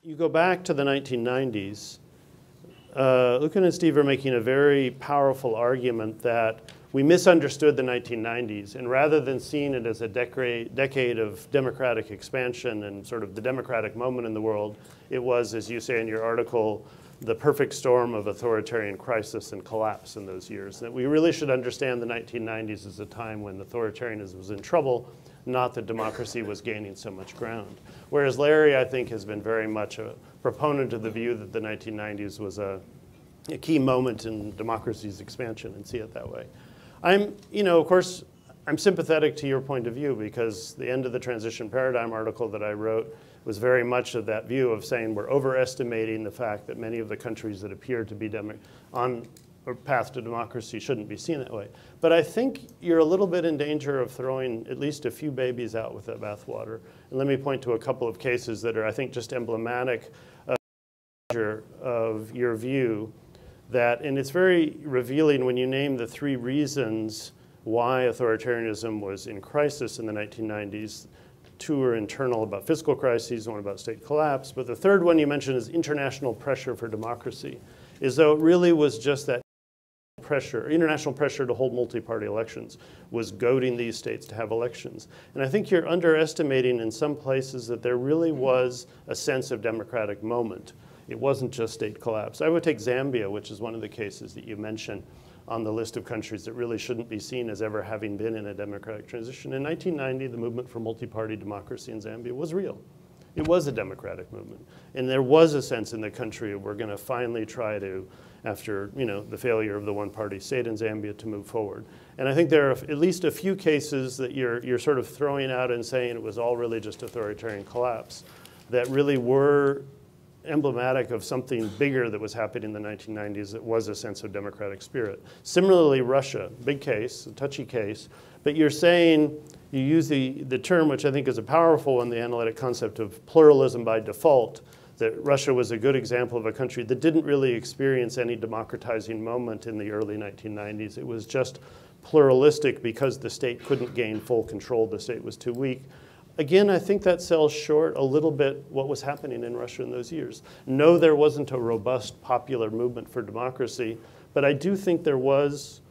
you go back to the 1990s, Lucan and Steve are making a very powerful argument that we misunderstood the 1990s, and rather than seeing it as a decade of democratic expansion and sort of the democratic moment in the world, it was, as you say in your article, the perfect storm of authoritarian crisis and collapse in those years. That we really should understand the 1990s as a time when authoritarianism was in trouble, not that democracy was gaining so much ground. Whereas Larry, I think, has been very much a proponent of the view that the 1990s was a key moment in democracy's expansion, and see it that way. Of course, I'm sympathetic to your point of view, because the End of the Transition Paradigm article that I wrote was very much of that view of saying we're overestimating the fact that many of the countries that appear to be on a path to democracy shouldn't be seen that way. But I think you're a little bit in danger of throwing at least a few babies out with that bathwater. And let me point to a couple of cases that are, I think, just emblematic of your view. And it's very revealing when you name the three reasons why authoritarianism was in crisis in the 1990s. Two are internal about fiscal crises, one about state collapse. But the third one you mentioned is international pressure for democracy, as though it really was just that pressure, international pressure to hold multi-party elections was goading these states to have elections. And I think you're underestimating in some places that there really was a sense of democratic moment. It wasn't just state collapse. I would take Zambia, which is one of the cases that you mentioned on the list of countries that really shouldn't be seen as ever having been in a democratic transition. In 1990, the movement for multi-party democracy in Zambia was real. It was a democratic movement. And there was a sense in the country of we're going to finally try to, after the failure of the one-party state in Zambia, to move forward. And I think there are at least a few cases that you're sort of throwing out and saying it was all really just authoritarian collapse that really were emblematic of something bigger that was happening in the 1990s that was a sense of democratic spirit. Similarly, Russia, big case, a touchy case, but you're saying, you use the term, which I think is a powerful one, the analytic concept of pluralism by default, that Russia was a good example of a country that didn't really experience any democratizing moment in the early 1990s. It was just pluralistic because the state couldn't gain full control, the state was too weak. Again, I think that sells short a little bit what was happening in Russia in those years. No, there wasn't a robust popular movement for democracy, but I do think there was,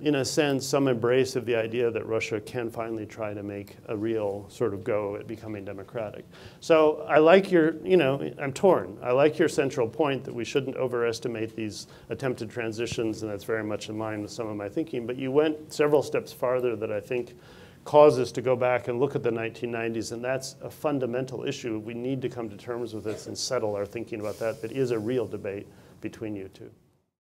in a sense, some embrace of the idea that Russia can finally try to make a real sort of go at becoming democratic. So I like your, I'm torn. I like your central point that we shouldn't overestimate these attempted transitions, and that's very much in line with some of my thinking, but you went several steps farther that I think cause us to go back and look at the 1990s, and that's a fundamental issue. We need to come to terms with this and settle our thinking about that. That is a real debate between you two.